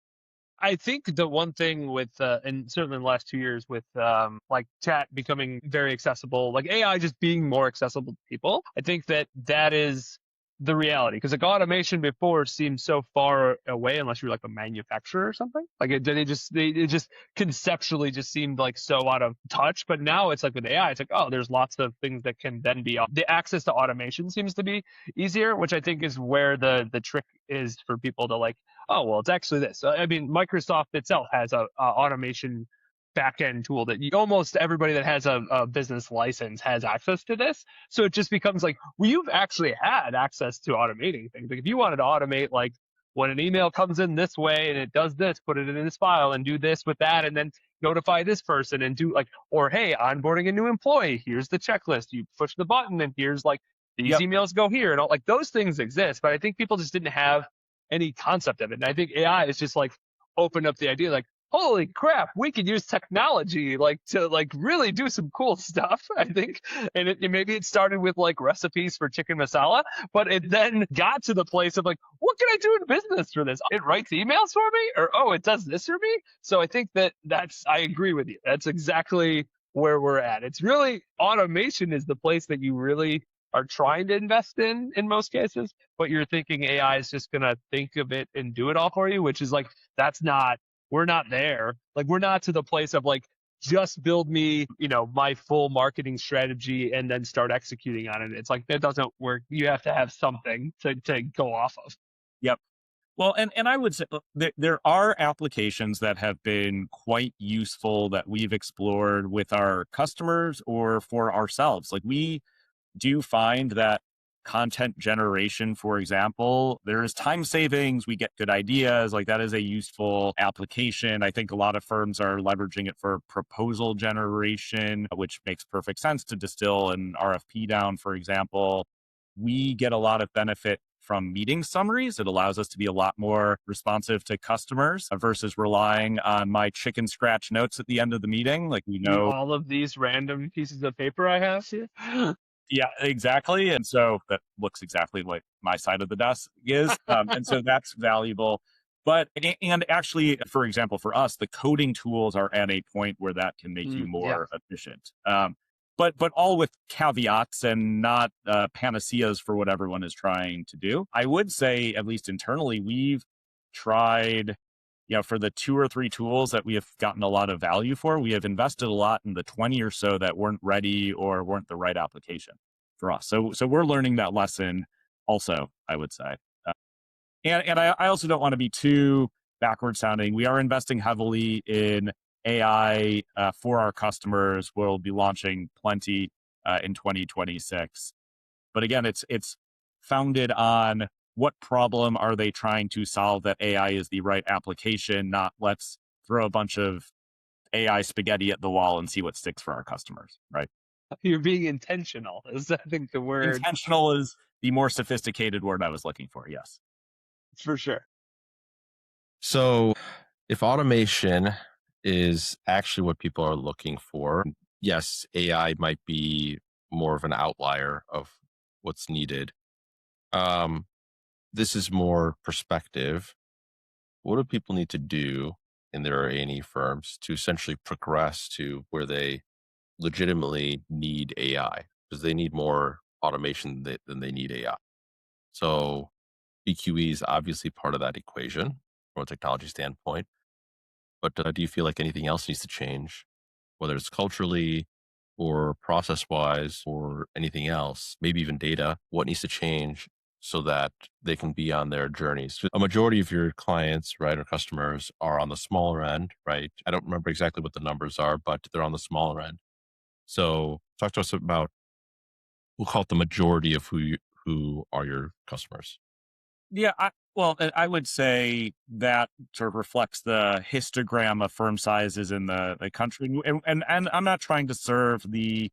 I think the one thing with, and certainly in the last 2 years with like chat becoming very accessible, like AI just being more accessible to people, I think that is the reality. Because like automation before seemed so far away, unless you're like a manufacturer or something. Like it just conceptually just seemed like so out of touch. But now it's like with AI, it's like, oh, there's lots of things that can then be, the access to automation seems to be easier, which I think is where the trick is for people to like, oh, well, it's actually this. I mean, Microsoft itself has a automation backend tool that almost everybody that has a business license has access to this. So it just becomes like, well, you've actually had access to automating things. Like if you wanted to automate, like when an email comes in this way and it does this, put it in this file and do this with that, and then notify this person and do like, or hey, onboarding a new employee, here's the checklist. You push the button and here's like, these emails go here and all, like those things exist. But I think people just didn't have any concept of it. And I think AI is just like opened up the idea like, holy crap, we could use technology like to like really do some cool stuff, I think. And maybe it started with like recipes for chicken masala, but it then got to the place of like, what can I do in business for this? It writes emails for me, or oh, it does this for me. So I think I agree with you. That's exactly where we're at. It's really automation is the place that you really are trying to invest in most cases, but you're thinking AI is just going to think of it and do it all for you, which is like, we're not there. Like, we're not to the place of like, just build me, my full marketing strategy and then start executing on it. It's like, that doesn't work. You have to have something to go off of. Yep. Well, and I would say there are applications that have been quite useful that we've explored with our customers or for ourselves. Like we do find that content generation, for example, there is time savings. We get good ideas. Like that is a useful application. I think a lot of firms are leveraging it for proposal generation, which makes perfect sense to distill an RFP down, for example. We get a lot of benefit from meeting summaries. It allows us to be a lot more responsive to customers versus relying on my chicken scratch notes at the end of the meeting. Like we know all of these random pieces of paper I have here. Yeah, exactly. And so that looks exactly like my side of the desk is. And so that's valuable. But, and actually, for example, for us, the coding tools are at a point where that can make you more efficient. But all with caveats and not panaceas for what everyone is trying to do. I would say, at least internally, we've tried, for the 2 or 3 tools that we have gotten a lot of value for, we have invested a lot in the 20 or so that weren't ready or weren't the right application for us. So we're learning that lesson also, I would say. And I also don't want to be too backward sounding. We are investing heavily in AI for our customers. We'll be launching plenty in 2026. But again, it's founded on what problem are they trying to solve that AI is the right application, not let's throw a bunch of AI spaghetti at the wall and see what sticks for our customers, right? You're being intentional is, I think, the word. Intentional is the more sophisticated word I was looking for, yes. For sure. So if automation is actually what people are looking for, yes, AI might be more of an outlier of what's needed. This is more perspective. What do people need to do in their A&E firms to essentially progress to where they legitimately need AI? Because they need more automation than they need AI. So BQE is obviously part of that equation from a technology standpoint. But do you feel like anything else needs to change, whether it's culturally or process-wise or anything else, maybe even data? What needs to change so that they can be on their journeys? A majority of your clients, right, or customers are on the smaller end, right? I don't remember exactly what the numbers are, but they're on the smaller end. So talk to us about, we'll call it the majority of who are your customers. Yeah, I would say that sort of reflects the histogram of firm sizes in the country. And I'm not trying to serve the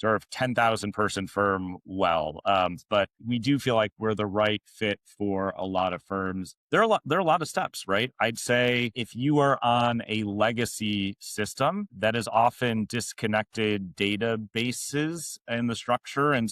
sort of 10,000 person firm well. But we do feel like we're the right fit for a lot of firms. There are a lot of steps, right? I'd say if you are on a legacy system that is often disconnected databases in the structure, and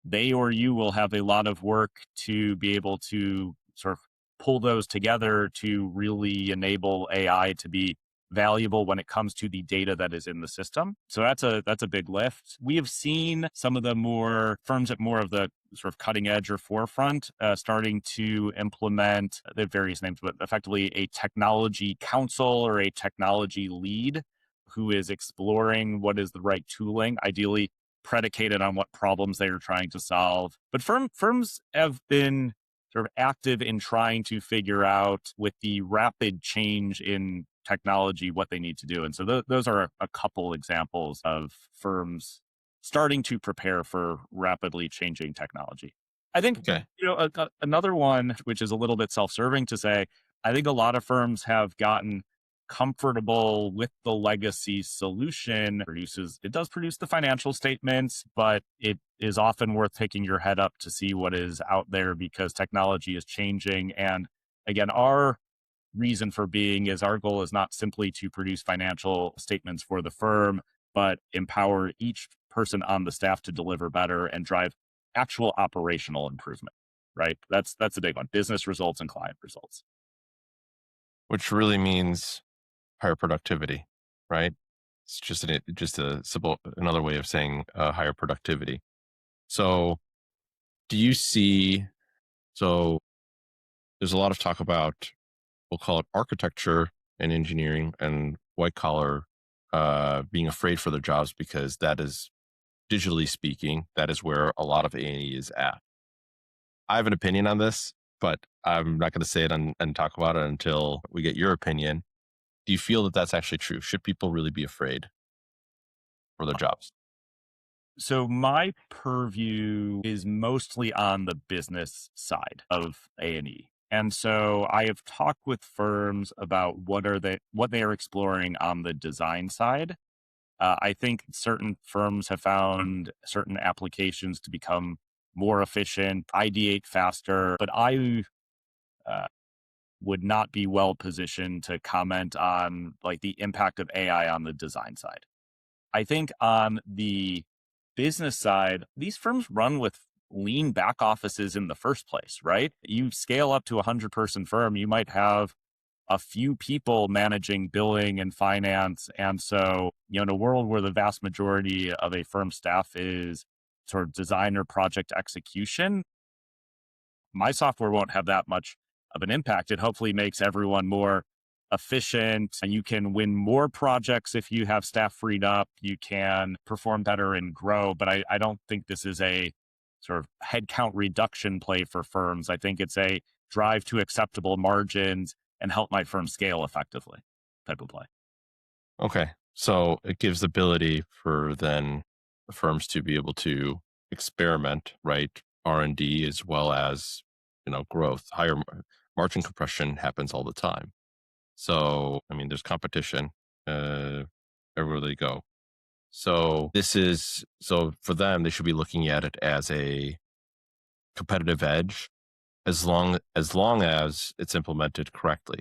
they or you will have a lot of work to be able to sort of pull those together to really enable AI to be valuable when it comes to the data that is in the system. So that's a big lift. We have seen some of the more firms at more of the sort of cutting edge or forefront starting to implement the various names, but effectively a technology council or a technology lead who is exploring what is the right tooling, ideally predicated on what problems they are trying to solve. But firms have been sort of active in trying to figure out, with the rapid change in technology, what they need to do. And so those are a couple examples of firms starting to prepare for rapidly changing technology. I think, another one, which is a little bit self-serving to say, I think a lot of firms have gotten comfortable with the legacy solution. It does produce the financial statements, but it is often worth taking your head up to see what is out there because technology is changing. And again, our reason for being is our goal is not simply to produce financial statements for the firm, but empower each person on the staff to deliver better and drive actual operational improvement, right? That's a big one. Business results and client results. Which really means higher productivity, right? It's just a simple, another way of saying higher productivity. So do you see, so there's a lot of talk about, we'll call it architecture and engineering and white collar being afraid for their jobs because that is, digitally speaking, that is where a lot of A&E is at. I have an opinion on this, but I'm not going to say it and talk about it until we get your opinion. Do you feel that that's actually true? Should people really be afraid for their jobs? So my purview is mostly on the business side of A&E. And so I have talked with firms about what they are exploring on the design side. I think certain firms have found certain applications to become more efficient, ideate faster, but I would not be well positioned to comment on like the impact of AI on the design side. I think on the business side, these firms run with lean back offices in the first place, right? You scale up to a 100-person firm, you might have a few people managing billing and finance. And so, in a world where the vast majority of a firm's staff is sort of design or project execution, my software won't have that much of an impact. It hopefully makes everyone more efficient, and you can win more projects if you have staff freed up. You can perform better and grow. But I don't think this is a sort of headcount reduction play for firms. I think it's a drive to acceptable margins and help my firm scale effectively type of play. Okay. So it gives the ability for then the firms to be able to experiment, right? R&D as well as, growth. Higher margin compression happens all the time. So, I mean, there's competition everywhere they go. So for them, they should be looking at it as a competitive edge as long as it's implemented correctly.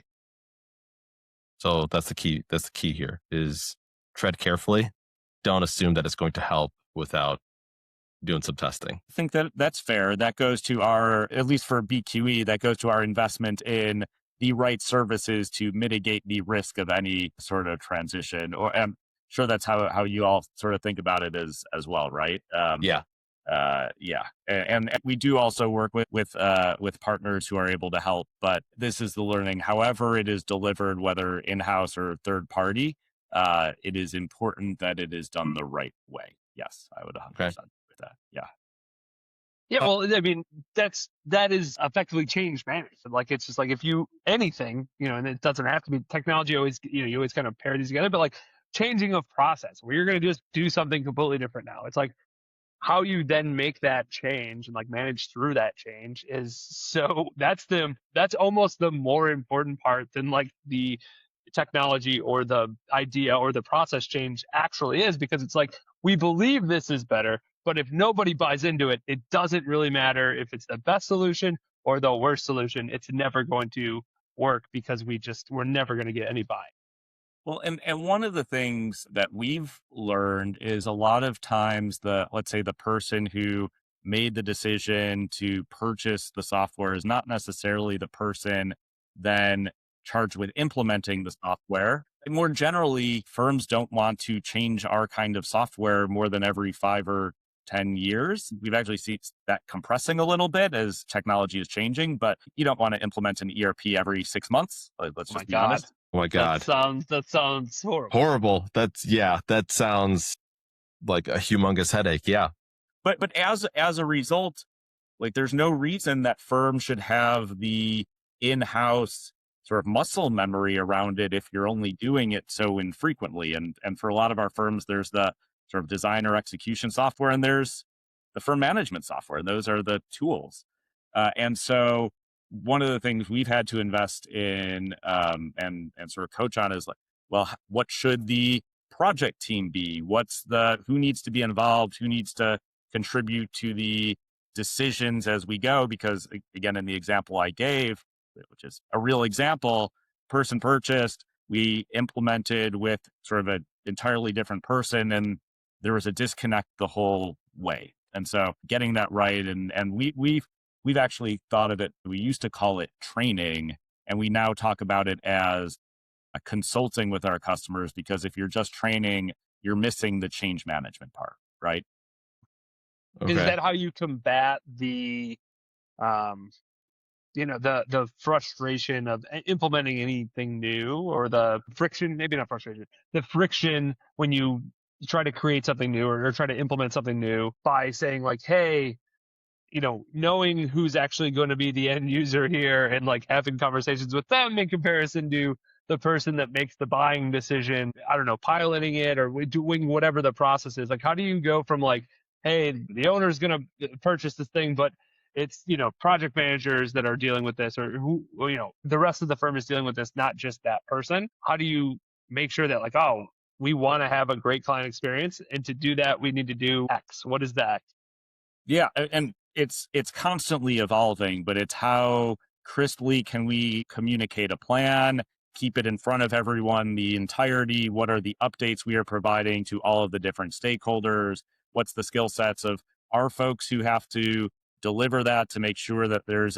So that's the key. That's the key here is tread carefully. Don't assume that it's going to help without doing some testing. I think that's fair. That goes to at least for BQE, that goes to our investment in the right services to mitigate the risk of any sort of transition. Or I'm sure that's how you all sort of think about it as well, right? Yeah. And we do also work with partners who are able to help, but this is the learning. However it is delivered, whether in-house or third party, it is important that it is done the right way. Yes, I would 100% with that. Yeah. Yeah, well, I mean, that is effectively change management. Like, it's just like if you anything, and it doesn't have to be technology. Always, you always kind of pair these together. But like changing of process, where you're going to just do something completely different now. It's like how you then make that change and like manage through that change is that's almost the more important part than like the technology or the idea or the process change actually is, because it's like, we believe this is better, but if nobody buys into it, it doesn't really matter if it's the best solution or the worst solution. It's never going to work because we're never going to get any buy. Well, and one of the things that we've learned is a lot of times let's say the person who made the decision to purchase the software is not necessarily the person then charged with implementing the software. And more generally, firms don't want to change our kind of software more than every 5 or 10 years. We've actually seen that compressing a little bit as technology is changing, but you don't want to implement an ERP every 6 months. Let's just be honest. Oh my God. That sounds horrible. Horrible. That sounds like a humongous headache. Yeah. But as a result, like there's no reason that firms should have the in-house sort of muscle memory around it if you're only doing it so infrequently. And for a lot of our firms, there's the sort of design or execution software, and there's the firm management software. And those are the tools. And so one of the things we've had to invest in and sort of coach on is like, well, what should the project team be? Who needs to be involved? Who needs to contribute to the decisions as we go? Because again, in the example I gave, which is a real example, person purchased, we implemented with sort of an entirely different person, and there was a disconnect the whole way. And so getting that right, and we've actually thought of it, we used to call it training, and we now talk about it as a consulting with our customers, because if you're just training, you're missing the change management part, right? Okay. Is that how you combat the the frustration of implementing anything new, or the friction, maybe not frustration, the friction when you try to create something new or try to implement something new, by saying like, hey, knowing who's actually going to be the end user here and like having conversations with them in comparison to the person that makes the buying decision, I don't know, piloting it or doing whatever the process is. Like, how do you go from like, hey, the owner's going to purchase this thing, but it's, project managers that are dealing with this, or who, the rest of the firm is dealing with this, not just that person. How do you make sure that like, oh, we want to have a great client experience, and to do that, we need to do X. What is that? Yeah. And it's constantly evolving, but it's how crisply can we communicate a plan, keep it in front of everyone, the entirety, what are the updates we are providing to all of the different stakeholders, what's the skill sets of our folks who have to deliver that, to make sure that there's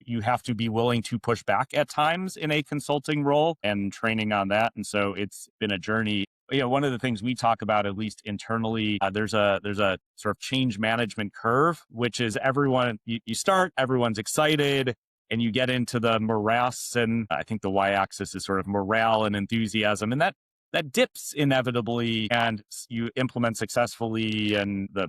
you have to be willing to push back at times in a consulting role, and training on that. And so it's been a journey. One of the things we talk about, at least internally, there's a sort of change management curve, which is you start, everyone's excited, and you get into the morass, and I think the y-axis is sort of morale and enthusiasm, and that dips inevitably, and you implement successfully, and the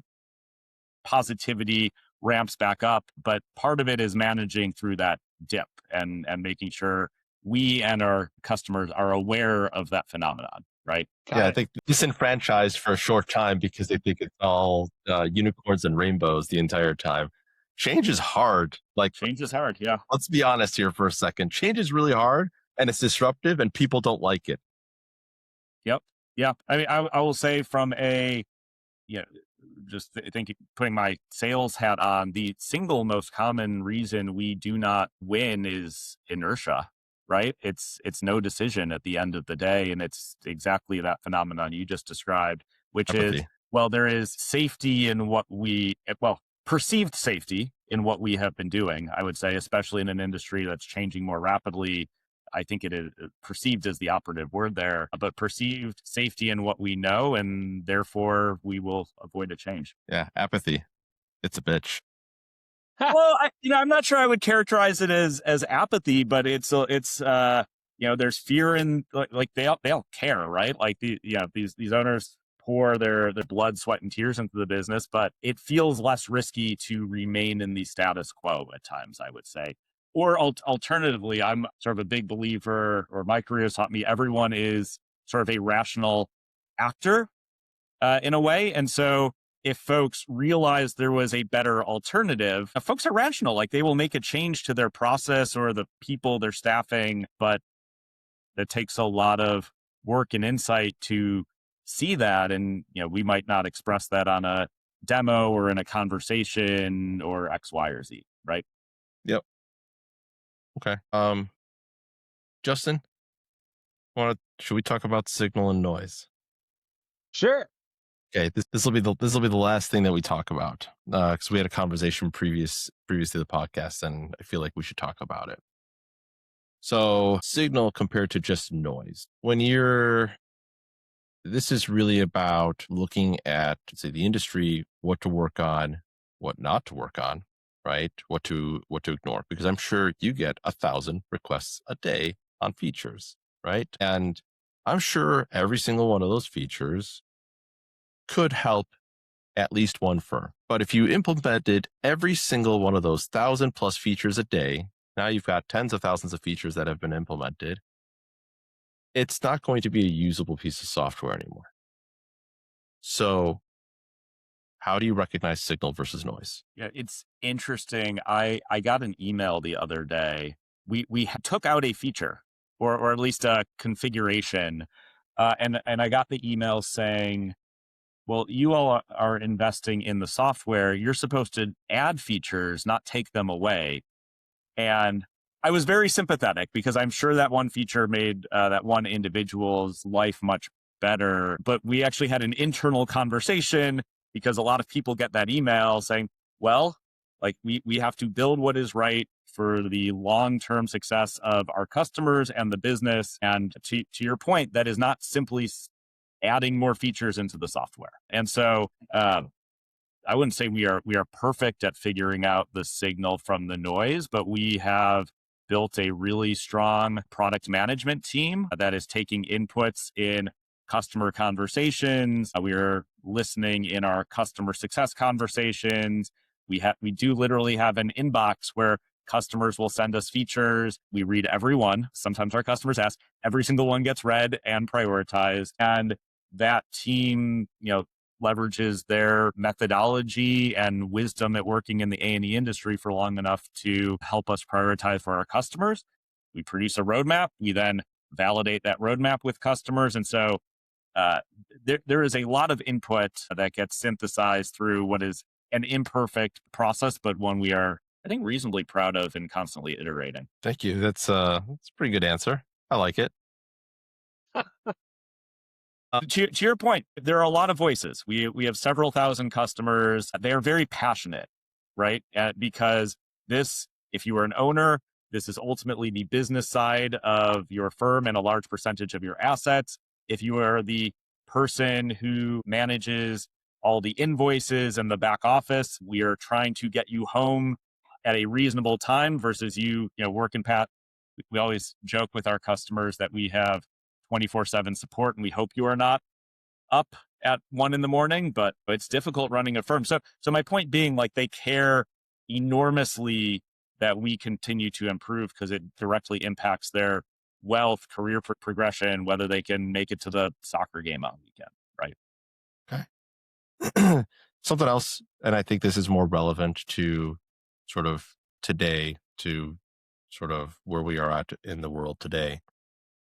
positivity ramps back up. But part of it is managing through that dip and making sure we and our customers are aware of that phenomenon, right? Yeah, I think disenfranchised for a short time because they think it's all unicorns and rainbows the entire time. Change is hard. Change is hard, yeah. Let's be honest here for a second. Change is really hard, and it's disruptive, and people don't like it. Yep. Yeah. I mean, I will say from just thinking, putting my sales hat on, the single most common reason we do not win is inertia, right? It's no decision at the end of the day. And it's exactly that phenomenon you just described, which Apathy. is, well, there is safety in perceived safety in what we have been doing, I would say, especially in an industry that's changing more rapidly. I think it is perceived as the operative word there, but perceived safety in what we know, and therefore we will avoid a change. Yeah, apathy. It's a bitch. Well, I'm not sure I would characterize it as apathy, but it's there's fear in like they don't care, right? Like these owners pour their blood, sweat, and tears into the business, but it feels less risky to remain in the status quo at times, I would say. Or alternatively, I'm sort of a big believer, or my career has taught me, everyone is sort of a rational actor in a way. And so if folks realize there was a better alternative, folks are rational. Like they will make a change to their process or the people they're staffing, but that takes a lot of work and insight to see that. And, we might not express that on a demo or in a conversation or X, Y, or Z, right? Yep. Okay. Justin, should we talk about signal and noise? Sure. Okay, this will be the last thing that we talk about, because we had a conversation previous to the podcast, and I feel like we should talk about it. So, signal compared to just noise. This is really about looking at, say, the industry, what to work on, what not to work on, right? What to ignore, because I'm sure you get 1,000 requests a day on features, right? And I'm sure every single one of those features could help at least one firm. But if you implemented every single one of those 1,000 plus features a day, now you've got tens of thousands of features that have been implemented. It's not going to be a usable piece of software anymore. So how do you recognize signal versus noise? Yeah, it's interesting. I got an email the other day. We took out a feature or at least a configuration. And I got the email saying, well, you all are investing in the software. You're supposed to add features, not take them away. And I was very sympathetic because I'm sure that one feature made that one individual's life much better. But we actually had an internal conversation because a lot of people get that email saying, well, like we have to build what is right for the long-term success of our customers and the business. And to your point, that is not simply adding more features into the software. And so I wouldn't say we are perfect at figuring out the signal from the noise, but we have built a really strong product management team that is taking inputs in customer conversations. We are listening in our customer success conversations. We do literally have an inbox where customers will send us features. We read every one. Sometimes our customers ask. Every single one gets read and prioritized. And that team, leverages their methodology and wisdom at working in the A&E industry for long enough to help us prioritize for our customers. We produce a roadmap. We then validate that roadmap with customers. And so there is a lot of input that gets synthesized through what is an imperfect process, but one we are, I think, reasonably proud of and constantly iterating. Thank you. That's a pretty good answer. I like it. To your point, there are a lot of voices. We have several thousand customers. They are very passionate, right? Because this, if you are an owner, this is ultimately the business side of your firm and a large percentage of your assets. If you are the person who manages all the invoices and the back office, we are trying to get you home at a reasonable time versus you working pat. We always joke with our customers that we have 24/7 support, and we hope you are not up at 1 a.m, but it's difficult running a firm. So my point being, like, they care enormously that we continue to improve because it directly impacts their wealth, career progression, whether they can make it to the soccer game on weekend, right? Okay. Something else, and I think this is more relevant to sort of today, to sort of where we are at in the world today.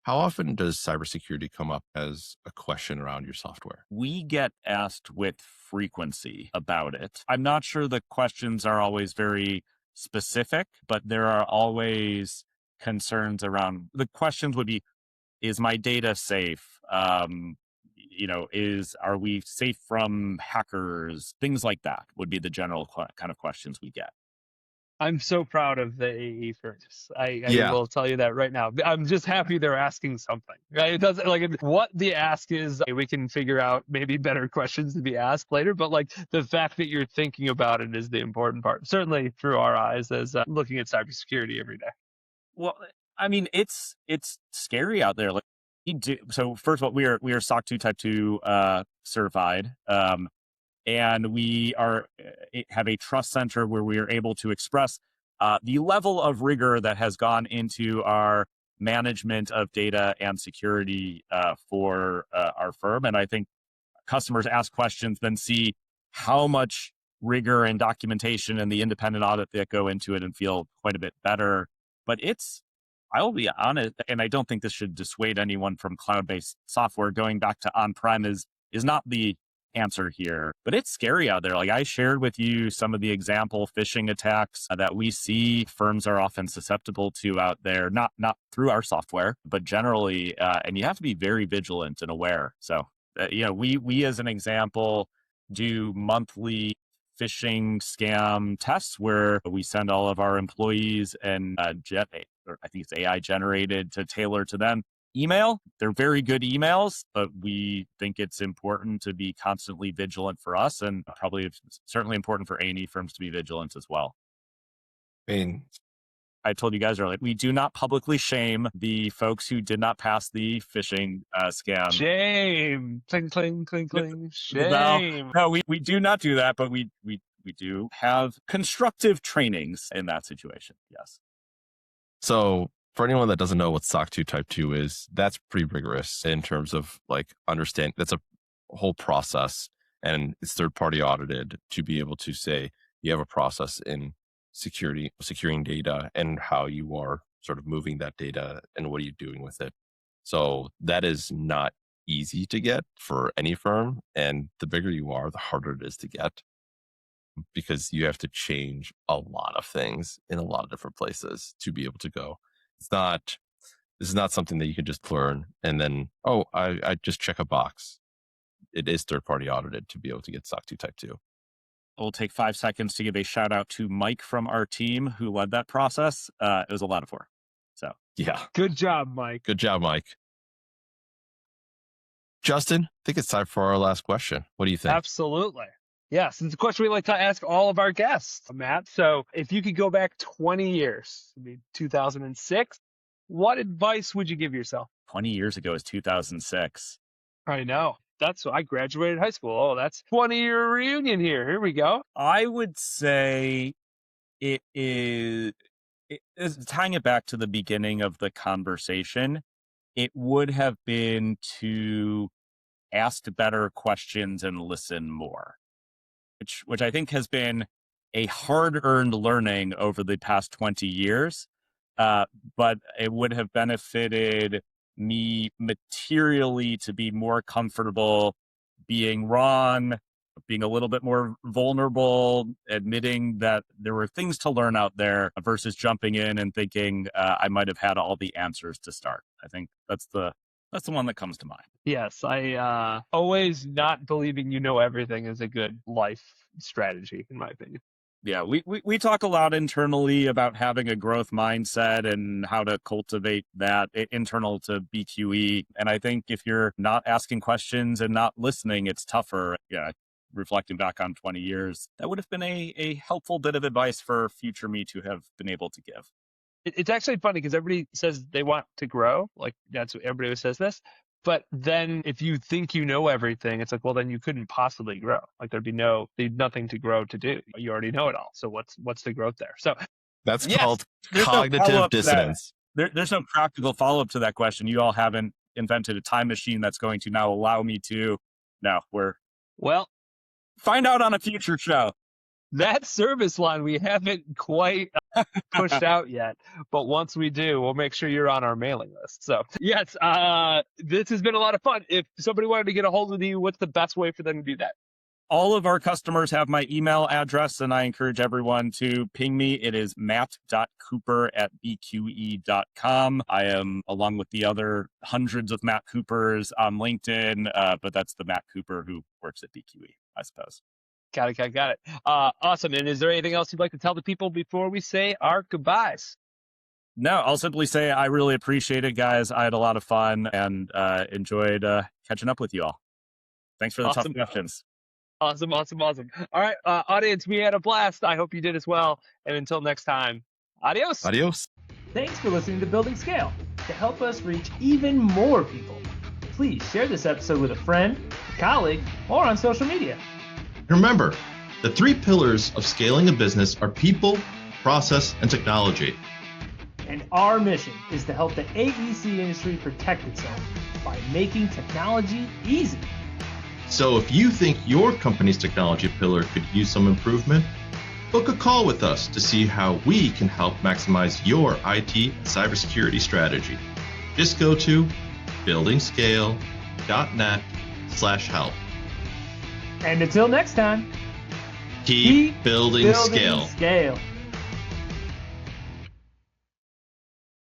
How often does cybersecurity come up as a question around your software? We get asked with frequency about it. I'm not sure the questions are always very specific, but there are always concerns around. The questions would be, is my data safe? Are we safe from hackers? Things like that would be the general kind of questions we get. I'm so proud of the AE firms. I Yeah. will tell you that right now. I'm just happy they're asking something. Right? It doesn't, like, what the ask is, we can figure out maybe better questions to be asked later. But like the fact that you're thinking about it is the important part. Certainly through our eyes as looking at cybersecurity every day. Well, I mean, it's scary out there. Like, so first of all, we are SOC 2 Type 2 certified. And we have a trust center where we are able to express the level of rigor that has gone into our management of data and security for our firm. And I think customers ask questions, then see how much rigor and documentation and the independent audit that go into it and feel quite a bit better. But it's I will be honest, and I don't think this should dissuade anyone from cloud-based software. Going back to on-prem is not the answer here, but it's scary out there. Like I shared with you some of the example phishing attacks that we see firms are often susceptible to out there, not through our software, but generally, and you have to be very vigilant and aware. So, we as an example do monthly phishing scam tests where we send all of our employees and I think it's AI generated to tailor to them email. They're very good emails, but we think it's important to be constantly vigilant for us, and probably certainly important for A&E firms to be vigilant as well. I mean, I told you guys earlier, we do not publicly shame the folks who did not pass the phishing scam. Shame. Cling, cling, cling, cling. Shame. No, we do not do that, but we do have constructive trainings in that situation. Yes. so for anyone that doesn't know what SOC 2 Type 2 is, that's pretty rigorous in terms of like understand. That's a whole process, and it's third party audited to be able to say you have a process in securing data and how you are sort of moving that data and what are you doing with it. So that is not easy to get for any firm. And the bigger you are, the harder it is to get because you have to change a lot of things in a lot of different places to be able to go. This is not something that you can just learn and then, I just check a box. It is third party audited to be able to get SOC 2 Type 2. We'll take 5 seconds to give a shout out to Mike from our team who led that process. It was a lot of work. So Yeah. Good job, Mike. Good job, Mike. Justin, I think it's time for our last question. What do you think? Absolutely. Yes, it's a question we like to ask all of our guests, Matt. So if you could go back 20 years, it'd be 2006, what advice would you give yourself? 20 years ago is 2006. I know. That's I graduated high school. Oh, that's 20-year reunion here. Here we go. I would say it is tying it back to the beginning of the conversation. It would have been to ask better questions and listen more, which I think has been a hard-earned learning over the past 20 years. But it would have benefited me materially to be more comfortable being wrong, being a little bit more vulnerable, admitting that there were things to learn out there versus jumping in and thinking I might have had all the answers to start. I think that's the one that comes to mind. Yes, I always not believing you know everything is a good life strategy, in my opinion. Yeah, we talk a lot internally about having a growth mindset and how to cultivate that internal to BQE. And I think if you're not asking questions and not listening, it's tougher. Yeah, reflecting back on 20 years, that would have been a helpful bit of advice for future me to have been able to give. It's actually funny because everybody says they want to grow. Like that's what everybody says this. But then if you think you know everything, it's like, well, then you couldn't possibly grow. Like there'd be nothing to grow to do. You already know it all. So what's the growth there? So That's yes, called there's no cognitive follow-up to dissonance. There's no practical follow-up to that question. You all haven't invented a time machine that's going to now allow me to. No, well, find out on a future show. that service line we haven't quite pushed out yet, but once we do, we'll make sure you're on our mailing list. So yes, this has been a lot of fun. If somebody wanted to get a hold of you, what's the best way for them to do that? All of our customers have my email address, and I encourage everyone to ping me. It is matt.cooper@bqe.com. I am, along with the other hundreds of Matt Coopers on LinkedIn, but that's the Matt Cooper who works at BQE, I suppose. Got it. Awesome. And is there anything else you'd like to tell the people before we say our goodbyes? No, I'll simply say I really appreciate it, guys. I had a lot of fun and enjoyed catching up with you all. Thanks for the tough questions. Awesome. All right, audience, we had a blast. I hope you did as well. And until next time, adios. Adios. Thanks for listening to Building Scale. To help us reach even more people, please share this episode with a friend, a colleague, or on social media. Remember, the 3 pillars of scaling a business are people, process, and technology. And our mission is to help the AEC industry protect itself by making technology easy. So if you think your company's technology pillar could use some improvement, Book a call with us to see how we can help maximize your IT and cybersecurity strategy. Just go to buildingscale.net/help. And until next time, Keep building scale. scale.